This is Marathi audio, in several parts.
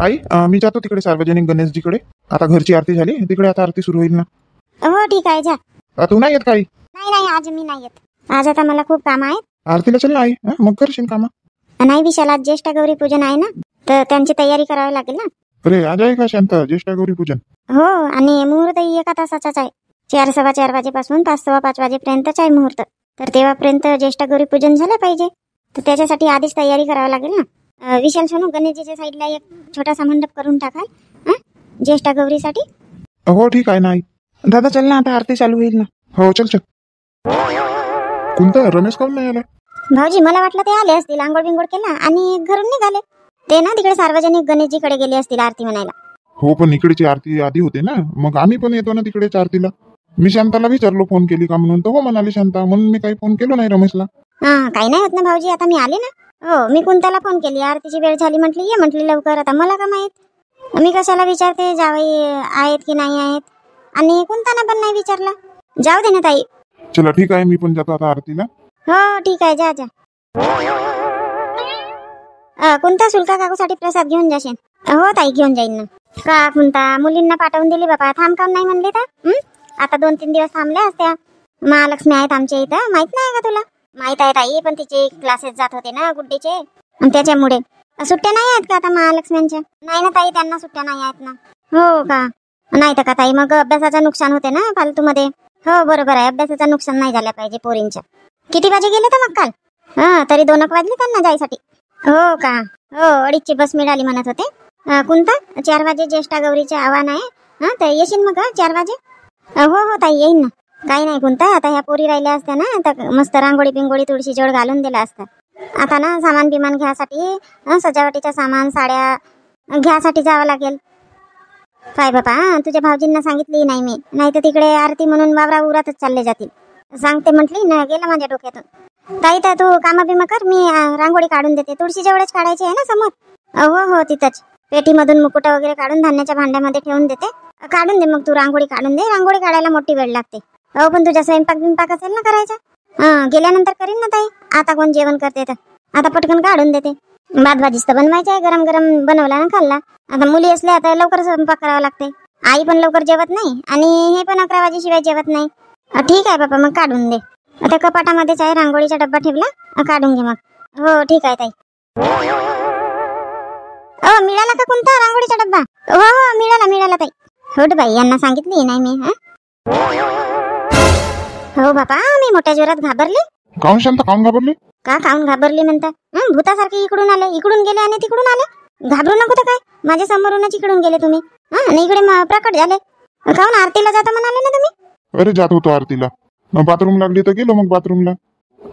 आई मी जातो तिकडे सार्वजनिक गणेशजीकडे. आता घरची आरती झाली, तिकडे आता आरती सुरू होईल ना. हो ठीक आहे जा. तू नाही येत काही? नाही नाही आज मी नाही येत. आज आता मला खूप काम आहे. आरतीला चल ना आई, मग करशील कामा. नाही विशाल आज ज्येष्ठ गौरी पूजन आहे ना, तर त्यांची तयारी करावी लागेल ना. अरे आज आहे का शांत ज्येष्ठ गौरी पूजन? हो आणि मुहूर्त एका तासाचाच आहे. 4:15 वाजेपासून 5:15 वाजेपर्यंतच आहे मुहूर्त. तर तेव्हापर्यंत ज्येष्ठ गौरी पूजन झालं पाहिजे. तर त्याच्यासाठी आधीच तयारी करावी लागेल ना. विशाल सोनू गणेशजीच्या साईडला एक छोटासा मंडप करून टाकाल ज्येष्ठ गौरीसाठी. हो ठीक आहे ना आई. दादा चल ना, आता आरती चालू होईल ना. हो चल चल. कोणता रमेश काऊन नाही आला? भाऊजी मला वाटलं ते आले असतील, आंघोळ बिंघोळ केला आणि घरून निघाले. ते ना तिकडे सार्वजनिक गणेशजीकडे गेले असतील आरती म्हणायला. हो पण इकडेची आरती आधी होते ना, मग आम्ही पण येतो ना तिकडेच आरतीला. मी शांताला विचारलो फोन केली का म्हणून, तर हो म्हणाली शांता, म्हणून मी काही फोन केलो नाही रमेशला. काही नाही होत ना भाऊजी, आता मी आले ना. हो मी कुंताला फोन केली, आरतीची वेळ झाली म्हटली ये म्हटली लवकर. आता मला का माहित, मी कशाला विचारते जावई आहेत की नाही आहेत, आणि कुंताना पण नाही विचारला. जाऊ दे ना ताई. चला ठीक आहे, मी पण जातो आता आरतीला. हो ठीक आहे जा जा. कुंता सुलका काकूसाठी प्रसाद घेऊन जाशील? हो ताई घेऊन जाईन ना. का कुंता मुलींना पाठवून दिली बाबा, थांब काम नाही म्हणले तर. आता 2-3 दिवस थांबल्या असत्या. महालक्ष्मी आहेत आमच्या इथं, माहित नाही का तुला? माहित आहे ताई, पण तिचे क्लासेस जात होते ना गुड्डीचे, आणि त्याच्यामुळे सुट्ट्या नाही आहेत का आता महालक्ष्म्यांच्या? नाही ना ताई, त्यांना सुट्ट्या नाही आहेत ना. हो का? नाही तर का ताई, मग अभ्यासाचं नुकसान होते ना फालतू मध्ये. हो बरोबर आहे, अभ्यासाचं नुकसान नाही झालं पाहिजे पोरींच्या. किती वाजे गेले तर मग काल? तरी 2 वाजले त्यांना जायसाठी. हो का? हो 2:30ची बस मिळाली म्हणत होते. कोणता 4 वाजे ज्येष्ठ गौरीचे आव्हान आहे. तर येशील मग 4 वाजे? हो हो ताई येईन ना. काही नाही कोणता, आता ह्या पोरी राहिल्या असत्या ना, तर मस्त रांगोळी बिंगोळी तुळशी जवळ घालून दिला असता. आता ना सामान बिमान घ्यासाठी, सजावटीचा सामान साड्या घ्यासाठी जावं लागेल. काय बापा तुझ्या भाऊजींना सांगितली नाही मी, नाही तर तिकडे आरती म्हणून वावरा उरातच चालले जातील. सांगते म्हटली ना, गेला माझ्या डोक्यातून. ताई तर तू कामा बिमा कर, मी रांगोळी काढून देते. तुळशी जवळच काढायची आहे ना समोर. हो हो तिथंच पेटीमधून मुकुट वगैरे काढून धान्याच्या भांड्यामध्ये ठेवून देते. काढून दे मग तू, रांगोळी काढून दे. रांगोळी काढायला मोठी वेळ लागते. हो पण तुझा स्वयंपाक बिंपाक असेल ना करायचा. गेल्यानंतर करीन ना ताई. आता कोण जेवण करते तर आता पटकन काढून देते. भात भाजीच तर बनवायचं आहे, गरम गरम बनवला ना खाल्ला. आता मुली असल्या आता लवकर स्वयंपाक करावा लागते. आई पण लवकर जेवत नाही आणि हे पण 11 वाजेशिवाय जेवत नाही. ठीक आहे बाबा मग काढून दे. आता कपाटामध्येच आहे रांगोळीचा डब्बा ठेवला, काढून घे मग. हो ठीक आहे ताई. मिळाला का कोणता रांगोळीचा डब्बा? हो हो मिळाला ताई. हो बाई यांना सांगितली नाही मी. हो बापा मी मोठ्या जोरात घाबरले. काऊन शांत, काऊन घाबरली? का काऊन घाबरली म्हणता? भूतासारखे इकडून आले, इकडून गेले आणि तिकडून आले. घाबरू नको तर काय, माझ्या समोरूनच इकडून गेले तुम्ही. आणि इकडे प्रकट झाले. काऊन आरतीला जाता म्हणाले ना तुम्ही? अरे जात होतो आरतीला, बाथरूम लागली तर गेलो मग बाथरूमला.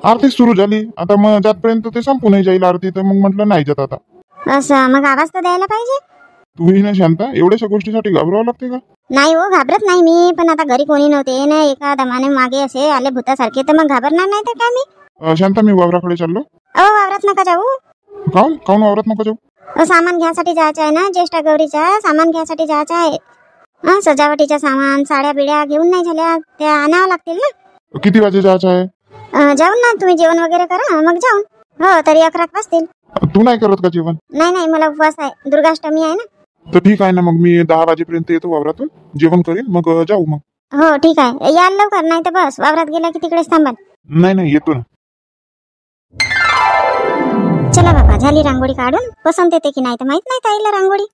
आरती सुरू झाली, आता मग जातपर्यंत ते संपूनही जाईल आरती, तर मग म्हटलं नाही जात आता. असं मग आवाज तर द्यायला पाहिजे. तुम्ही ना शांता, एवढ्याशा गोष्टीसाठी घाबरावं लागते का? नाही हो घाबरत नाही मी, पण आता घरी कोणी नव्हते ना, एका दमाने मागे असे आले भूतासारखे, तर मग घाबरणार नाही तर काय मी. शांता मी वावराकडे चाललो. वावरात नका जाऊ. काऊन काऊन वावरात नका जाऊ? सामान घ्यायसाठी जायचं आहे ना, ज्येष्ठ गौरीचा सामान घ्यायसाठी जायचं आहे. सजावटीचा सामान साड्या बिड्या घेऊन नाही झाल्या, त्या आणावं लागतील ना. किती वाजे जायचं आहे? जाऊन ना तुम्ही जेवण वगैरे करा मग जाऊन. हो तरी 11 वाजतील. तू नाही करत का जेवण? नाही मला उपवास आहे, दुर्गाष्टमी आहे ना. तर ठीक आहे ना, मग मी 10 वाजेपर्यंत येतो वावरातून, जेवण करीन मग जाऊ मग. हो ठीक आहे याल लवकर, नाही तर बस वावरात गेला की तिकडेच थांबाल. नाही येतो ना. चला बाबा झाली रांगोळी काढून. पसंत येते की नाही तर माहित नाही ताईला रांगोळी.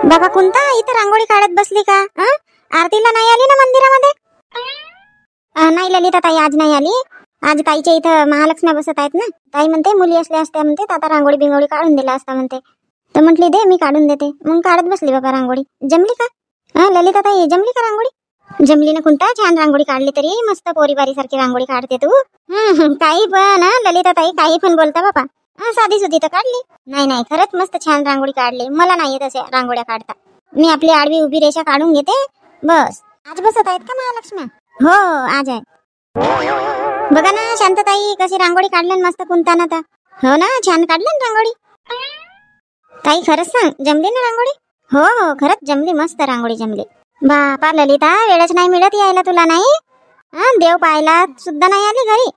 बाबा कोणता इथं रांगोळी काढत बसली का? आरतीला नाही आली ना मंदिरामध्ये? नाही ललिता ताई आज नाही आली. आज ताईच्या इथं महालक्ष्मी बसत आहेत ना. ताई म्हणते मुली असल्या असत्या म्हणते, आता रांगोळी बिंगोळी काढून दिला असता म्हणते. तर म्हटली दे मी काढून देते. मग काढत बसली बाबा रांगोळी. जमली का ललिता ताई, जमली का रांगोळी? जमली ना कोणता, छान रांगोळी काढली तरी, मस्त पोरीबारी सारखी रांगोळी काढते तू. काही पण ललिता ताई काही पण बोलता बाबा. साधी सुधी तर काढली. नाही खरंच मस्त छान रांगोळी काढली. मला नाही येत अशा रांगोळ्या काढता. मी आपली आडवी उभी रेषा काढून घेते बस. आज बसत आहेत का महालक्ष्मी? हो आज आहे. बघा ना शांतताई कशी रांगोळी काढली मस्त कुंताना. तर हो ना छान काढली ना रांगोळी. ताई खरंच सांग जमली ना रांगोळी? हो खरंच जमली, मस्त रांगोळी जमली. बापा ललिता वेळच नाही मिळत यायला तुला. नाही देव पाहायला सुद्धा नाही आली घरी.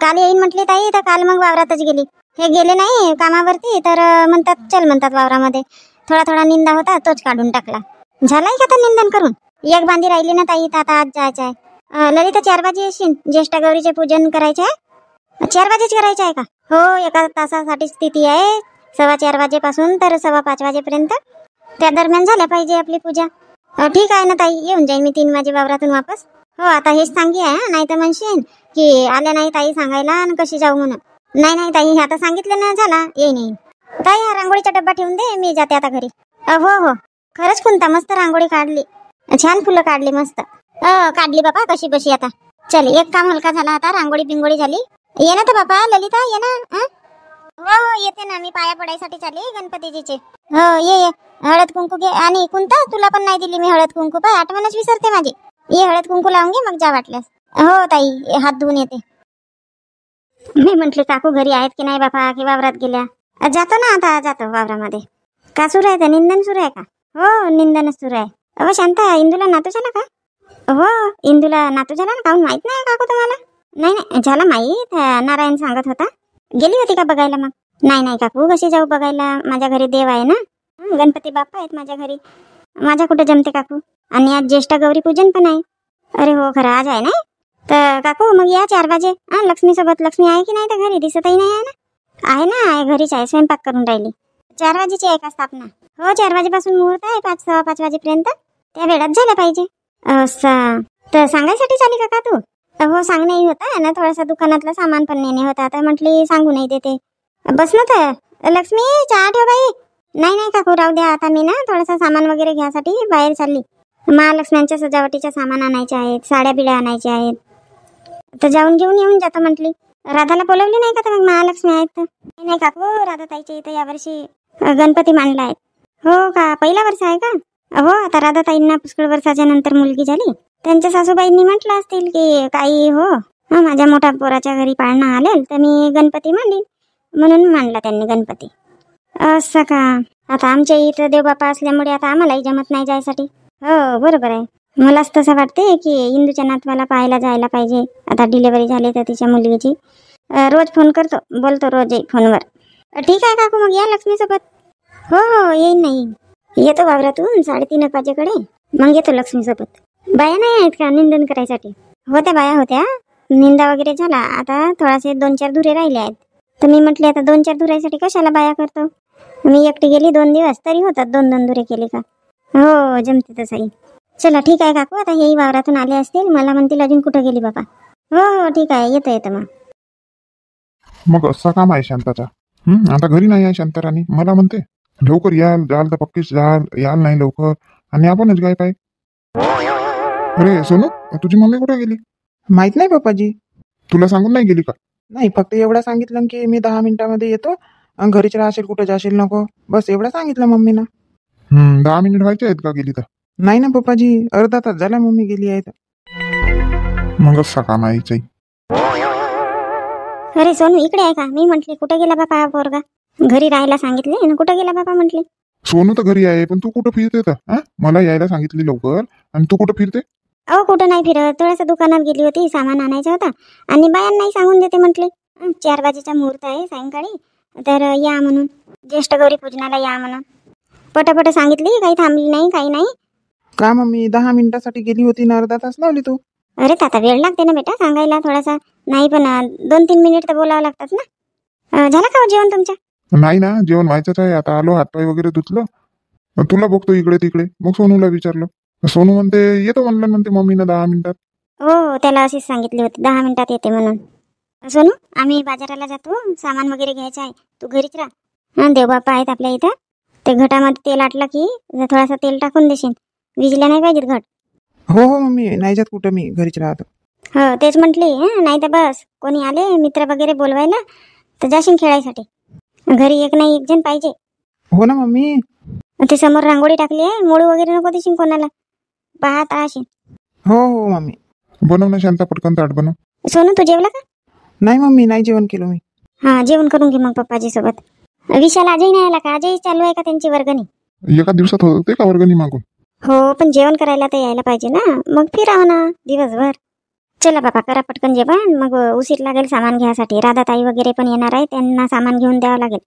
काल येईन म्हटली ताई, तर काल मग वावरातच गेली. हे गेले नाही कामावरती तर म्हणतात चल म्हणतात वावरामध्ये. थोडा थोडा निंदा होता तोच काढून टाकला. झालाय का तर निंदन करून? एक बांधी राहिली ना ताई, तर आता आज जायचं आहे. ललिता 4 वाजे येशील, ज्येष्ठ गौरीचे पूजन करायचे आहे. 4 वाजेच करायचे आहे का? हो, एका तासासाठी स्थिती आहे. 4:15 वाजेपासून तर 5:15 वाजेपर्यंत. त्या दरम्यान झाल्या पाहिजे आपली पूजा. ठीक आहे ना ताई, येऊन जाईन मी 3 वाजे वावरातून वापस. हो, आता हेच सांगी आहे, नाही तर म्हणशील की आल्या नाही ताई सांगायला आणि कशी जाऊ म्हणून. नाही नाही ताई, आता सांगितलं ना, झाला येईन. ताई हा रांगोळीचा डब्बा ठेवून दे, मी जाते आता घरी. हो हो, खरंच कुंता मस्त रांगोळी काढली, छान फुलं काढली मस्त. काढली बापा कशी बशी. आता चल, एक काम हलका झाला, आता रांगोळी पिंगोळी झाली. ये ना तर बापा ललिता, ये ना. हो हो, येते ना, मी पाया पडायसाठी चालली गणपतीजीचे. हो ये ये, हळद कुंकू घे. आणि कुंता तुला पण नाही दिली मी हळद कुंकू, पाय आठवणच विसरते माझी. ये हळद कुंकू लावून घे, मग जा वाटल्यास. हो ताई, हात धुवून येते. मी म्हंटले काकू घरी आहेत की नाही बापा, की वावरात गेल्या. जातो ना आता, जातो वावरामध्ये. का सुरू आहे, निंदन सुरू आहे का? हो, निंदनच सुरू आहे. अहो शांता, इंदूला नातू झाला का? हो, इंदूला नातू झाला ना, काहून माहित नाही काकू तुम्हाला? नाही नाही, झाला माहीत, नारायण सांगत होता. गेली होती का बघायला मग? नाही नाही काकू, कशी जाऊ बघायला, माझ्या घरी देव आहे ना, गणपती बाप्पा आहेत माझ्या घरी. माझ्या कुठे जमते काकू, आणि आज ज्येष्ठ गौरी पूजन पण आहे. अरे हो, खरं आज आहे ना. तर काकू मग या 4 वाजे. लक्ष्मी सोबत. लक्ष्मी आहे की नाही तर घरी दिसतही नाही आहे ना. आहे ना, आहे घरीच आहे, स्वयंपाक करून राहिली. 4 वाजेची आहे का स्थापना? हो, 4 वाजेपासून मुहूर्त आहे, 5:15 वाजेपर्यंत. त्या वेळात झालं पाहिजे. असं तर सांगायसाठी चाली का तू? हो, सांगणंही होता ना, थोडासा दुकानातलं सामान पण नेणे होता, तर म्हटली सांगू नाही देते. बस ना तर. लक्ष्मी चहा ठेव बाई. नाही नाही काकू, राहू द्या, आता मी ना थोडासा सामान वगैरे घ्यायसाठी बाहेर चालली. महालक्ष्म्यांच्या सजावटीच्या सामान आणायचे आहेत, साड्या बिड्या आणायच्या आहेत, तर जाऊन घेऊन येऊन जातो म्हटली. राधाला बोलवली नाही का तर मग महालक्ष्मी आहेत तर? नाही काकू, राधा ताईच्या इथं यावर्षी गणपती मांडला आहे. हो का, पहिला वर्ष आहे का? हो, आता राधा ताईंना पुष्कळ वर्षाच्या नंतर मुलगी झाली. त्यांच्या सासूबाईंनी म्हटलं असतील की काही हो, माझ्या मोठ्या पोराच्या घरी पाळणा आलेल तर मी गणपती मांडीन, म्हणून मांडला त्यांनी गणपती. असं का? आता आमच्या इथं देवबापा असल्यामुळे आता आम्हालाही जमत नाही जायसाठी. हो बरोबर आहे. मलाच तसं वाटते की इंदूच्या नातवाला पाहायला जायला पाहिजे. आता डिलिव्हरी झाली तर तिच्या मुलगीची. रोज फोन करतो, बोलतो रोज फोनवर. ठीक आहे काकू, मग या लक्ष्मीसोबत. हो हो, येईन नाही, येतो वावरातून 3:30 वाजेकडे, मग येतो लक्ष्मीसोबत. बाया नाही आहेत का निंदन करायसाठी? होत्या बाया होत्या, निंदा वगैरे झाला, आता थोडासे 2-4 धुरे राहिले आहेत. तर मी म्हटले आता 2-4 धुऱ्यासाठी कशाला बाया करतो, मी एकटी गेली 2 दिवस तरी होतात, 2-2 धुरे केले का. हो, जमते तसंही. चला ठीक आहे काकू, आता हेही वावरातून आले असतील, मला म्हणतील अजून कुठं गेली बाबा. हो हो ठीक आहे, येतं मग असा काम आहे शांताचा. आता घरी नाही आहे शांताराणी, मला म्हणते लवकर याल, जाल तर पक्कीच जाल, याल नाही लवकर, आणि आपणच काय पाय. अरे सोनू, तुझी मम्मी कुठे गेली? माहित नाही पप्पाजी. तुला सांगून नाही गेली का? नाही, फक्त एवढं सांगितलं की मी 10 मिनिटामध्ये येतो, आणि घरीच राहशील, कुठं जाशील नको, बस एवढं सांगितलं मम्मीनं. 10 मिनिट व्हायचे आहेत का गेली तर? नाही ना पप्पाजी, अर्धा तास झाला मम्मी गेली आहे तर. मग असा काम आहे इथे. अरे सोनू इकडे आहे का? मी म्हटले कुठे गेला बापा हा पोरगा, घरी राहायला सांगितले ना, कुठे गेला बापा म्हटले. सोनू तर घरी आहे, पण तू कुठं फिरते तर? मला यायला सांगितली लवकर, आणि तू कुठं फिरते? अहो कुठं नाही फिरत, थोडंसं दुकानात गेली होती, सामान आणायचा होता, आणि बायांनाही सांगून देते म्हटले 4 वाजेचा मुहूर्त आहे सायंकाळी, तर या म्हणून, ज्येष्ठ गौरी पूजनाला या म्हणून. पटापट सांगितली, काही थांबली नाही, काही नाही. का मम्मी, 10 मिनिटासाठी गेली होती ना, अर्धा तास लावली तू. अरे आता वेळ लागते ना बेटा सांगायला थोडासा, नाही पण 2-3 मिनिट तर बोलावं लागतात ना. झालं का जेवण तुमच्या? नाही ना, जेवण व्हायचंच आहे. आता आलो, हातपाय वगैरे धुतलं, तुला बघतो इकडे तिकडे, मग सोनूला विचारलं. सोनू म्हणते येतो म्हणलं, म्हणते मम्मीनं 10 मिनिटात. हो, त्याला अशीच सांगितली होती 10 मिनिटात येते म्हणून. सोनू, आम्ही बाजाराला जातो, सामान वगैरे घ्यायचं आहे, तू घरीच राहा. देवबापा आहेत आपल्या इथं, ते घटामध्ये तेल आटलं की थोडासा तेल टाकून देशील, विजल्या नाही पाहिजेत घट. हो हो मम्मी, नाही जात कुठं, मी घरीच राहतो. हो तेच म्हटली, नाही तर बस कोणी आले मित्र वगैरे बोलवायला तर जाशील खेळायसाठी, घरी एक नाही एक जण पाहिजे. हो ना मम्मी. ते समोर रांगोळी टाकली आहे, मोळू वगैरे नको देशील कोणाला, पाहत राहशील. हो हो मम्मी. बनव ना शांता, पटकन ताट बनव. सोनू तू जेवला का? नाही मम्मी, नाही जेवण केलं मी. हा, जेवण करून घे मग पप्पाजी सोबत. विशाल आजही नाही आला का? आजही चालू आहे का त्यांची वर्गणी? एका दिवसात होते का वर्गणी मागून? हो, पण जेवण करायला तर यायला पाहिजे ना, मग फिराव ना दिवसभर. चला बाबा करा पटकन जेवण, मग उशीर लागेल सामान घ्यायसाठी. राधाताई वगैरे पण येणार आहे, त्यांना सामान घेऊन द्यावं लागेल.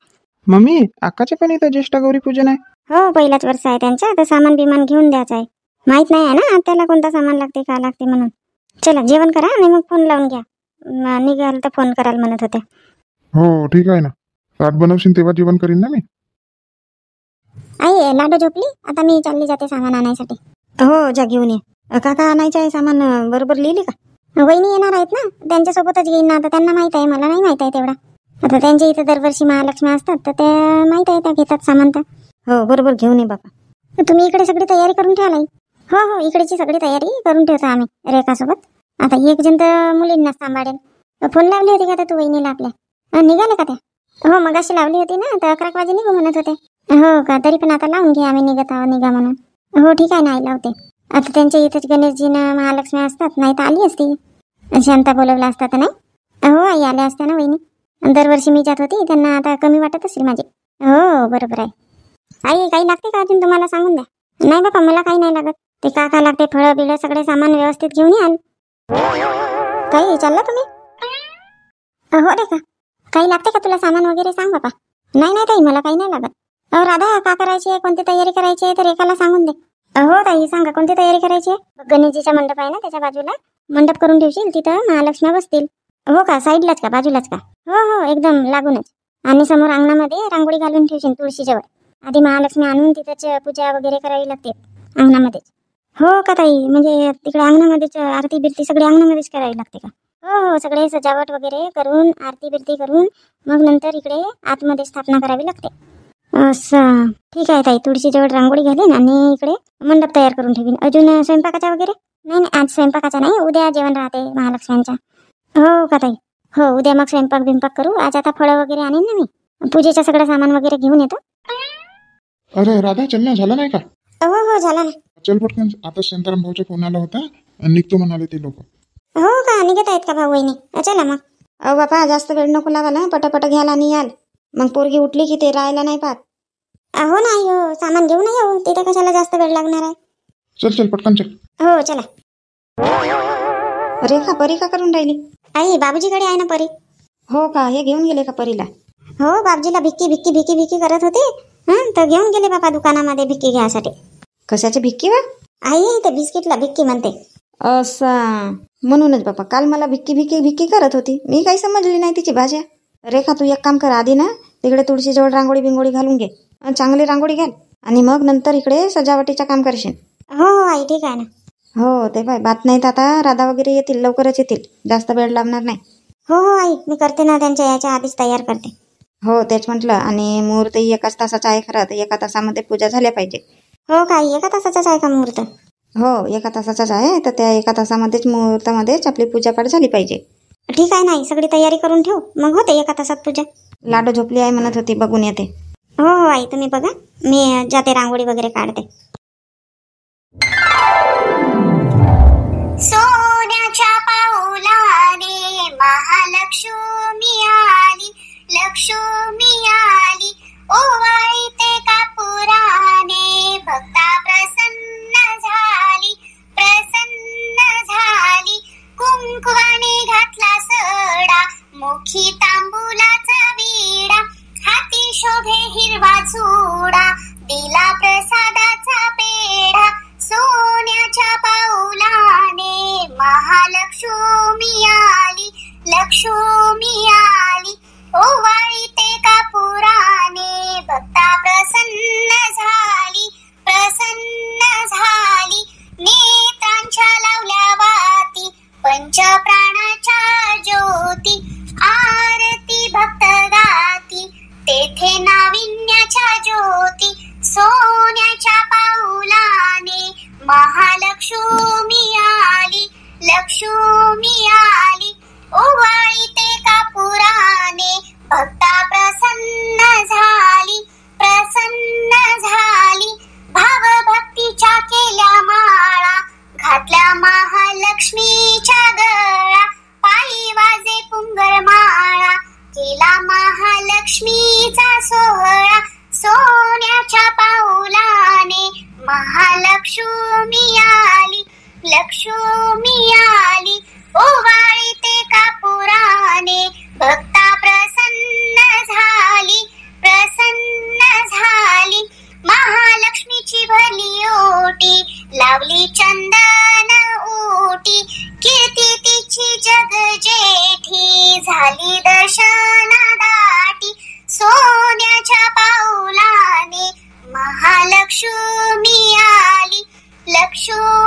मम्मी अक्काचे पण इथं ज्येष्ठ गौरी पूजन आहे. हो पहिलाच वर्ष आहे त्यांच्या, तर सामान बिमान घेऊन द्यायचं आहे. माहित नाही आहे ना त्याला कोणता सामान लागते का लागते म्हणून. चला जेवण करा आणि मग फोन लावून घ्या. निघाल तर फोन कराल म्हणत होते. हो ठीक आहे ना, ताट बनवशील तेव्हा जेवण करीन ना मी. आई लाडू झोपली, आता मी चालली जाते सामान आणायसाठी. हो जा घेऊन ये. काका आणायचं आहे सामान बरोबर लिहिली का? वहिनी येणार आहेत ना, त्यांच्यासोबतच घेईन ना. आता त्यांना माहित आहे, मला नाही माहित आहे तेवढा. आता त्यांच्या इथे दरवर्षी महालक्ष्मी असतात, तर ते माहित आहे, त्या घेतात सामान. तर हो बरोबर घेऊन ये बाबा. तुम्ही इकडे सगळी तयारी करून ठेवा. हो हो इकडेची सगळी तयारी करून ठेवतो आम्ही रेखासोबत. आता एक जण तर मुलींना सांभाळेल. फोन लावली होती का तू वहिनीला आपल्या? निघाले का त्या? हो मगाशी लावली होती ना, तर 11 वाजे निघू म्हणत होते. हो का, तरी पण आता लावून घे, आम्ही निघत आहोत निघा म्हणून. हो ठीक आहे ना आई, लावते. आता त्यांच्या इथेच गणेशजीनं महालक्ष्मी असतात, नाही तर आली असती. शांता बोलवला असता तर नाही. हो आई आल्या असत्या ना वहिनी. दरवर्षी मी जात होती, त्यांना आता कमी वाटत असेल माझे. हो बरोबर आहे. आई काही लागते का अजून तुम्हाला? सांगून द्या. नाही बाबा मला काही नाही लागत. ते का लागते, फळं बिळं सगळे सामान व्यवस्थित घेऊन याल. काही चालला तुम्ही? हो रे का, काही लागते का तुला सामान वगैरे? सांग बाबा. नाही नाही ताई मला काही नाही लागत. राधा का करायची आहे, कोणती तयारी करायची आहे तर एकाला सांगून दे. हो ताई सांगा कोणती तयारी करायची आहे? गणेशजीचा मंडप आहे ना, त्याच्या बाजूला मंडप करून ठेवशील, तिथं महालक्ष्मी बसतील. हो का, साईडलाच का बाजूलाच का? हो हो एकदम लागूनच. आणि समोर अंगणामध्ये रांगोळी घालून ठेवशील तुळशीजवळ. आधी महालक्ष्मी आणून तिथंच पूजा वगैरे करावी लागते अंगणामध्येच. हो का ताई, म्हणजे तिकडे अंगणामध्येच आरती बिरती सगळी अंगणामध्येच करावी लागते का? हो हो सगळे सजावट वगैरे करून आरती बिरती करून मग नंतर इकडे आतमध्ये स्थापना करावी लागते. असं ठीक आहे ताई, तुळशीजवळ रांगोळी घालीन आणि इकडे मंडप तयार करून ठेवीन. अजून स्वयंपाकाचा वगैरे? नाही नाही आज स्वयंपाकाचा नाही, उद्या जेवण राहते महालक्ष्म्यांच्या. हो का ताई, हो उद्या मग स्वयंपाक बिंपाक करू. आज आता फळं वगैरे आणीन ना मी, पूजेचं सगळं सामान वगैरे घेऊन येतो. अरे राधा चल ना, झालं नाही का? हो हो झाला ना. चल पटकन, आता शांताराम भाऊचा फोन आला होता, निघतो म्हणाले ते लोक. हो का, निघत आहेत का भाऊ वहिनी? चला मग. अहो बापा जास्त वेळ नको लावायला, पटापट घ्याल आणि याल. मग पोरगी उठली की ते राहायला नाही पाहत. हो नाही हो, सामान घेऊन येऊ, तिथे कशाला जास्त वेळ लागणार आहे. चल चल पटकन चल. हो चला. रेखा परी का करून राहिली? आई बाबूजीकडे आहे ना परी. हो का, हे घेऊन गेले का परीला? हो बाबजीला भिक्की भिक्की भिक्की भिक्की करत होते, तर घेऊन गेले बाबा दुकानामध्ये भिक्की घ्यायसाठी. कशाच्या भिक्की वा? आई ते बिस्किटला भिक्की म्हणते. असा म्हणूनच बाबा काल मला भिक्की भिक्की भिक्की करत होती, मी काही समजली नाही तिची भाषा. रेखा तू एक काम कर, आधी ना तिकडे तुळशीजवळ रांगोळी बिंगोळी घालून घे, चांगली रांगोळी घाल, आणि मग नंतर इकडे सजावटीचं काम करशील. हो हो आई ठीक आहे ना. हो ते बाय बात नाही तर आता राधा वगैरे येतील, लवकरच येतील, जास्त वेळ लागणार नाही. हो हो आई मी करते ना, त्यांच्या याच्या आधीच तयार करते. हो तेच म्हटलं, आणि मुहूर्तही एकाच तासाचा आहे खरं, तर एका तासामध्ये पूजा झाल्या पाहिजे. हो काय, एका तासाचाच आहे का मुहूर्त? हो एका तासाचाच आहे, तर त्या एका तासामध्येच मुहूर्तामध्येच आपली पूजापाठ झाली पाहिजे. ठीक आहे नाही, सगळी तयारी करून ठेव, मग होते एका तासात पूजा. लाडो झोपली आहे म्हणत होती, बघून येते. हो हो आई तुम्ही बघा, मी जाते रांगोळी वगैरे काढते. सोन्याच्या पाऊलाने महालक्ष्मी आली, लक्ष्मी आली, ओवाळीते कापुराने भक्ता प्रसन्न झाली, प्रसन्न झाली. कुंकवाने घातला सडा, मुखी तांबुलाचा विडा, हाती शोभे हिरवा चुडा, दिला प्रसादाचा पेढा. सोन्याच्या पाऊलाने महालक्ष्मी आली, लक्ष्मी आली, ओवाळीते कापुराने भक्ता प्रसन्न झाली, प्रसन्न झाली. नेत्रांच्या लावल्या वाती, पंचप्राणाच्या ज्योती, आरती भक्त गाती, तेथे नाविन्याच्या ज्योती. सोन्याच्या पाऊलाने महालक्ष्मी आली, लक्ष्मी आली, ओवाळीते कापुराने भक्ता प्रसन्न झाली, प्रसन्न झाली. भावभक्तीच्या केल्या माळा, घातल्या महालक्ष्मीच्या गळा, पायी वाजे पुंगर माळा, केला महालक्ष्मीचा सोहळा. सोन्याच्या पाऊलाने महालक्ष्मी आली, लक्ष्मी आली, ओ केली चंदन उटी, कीर्ती तिची जग जेठी, झाली दर्शना दाटी, सोन्याच्या पाऊलाने महालक्ष्मी आली, लक्ष्मी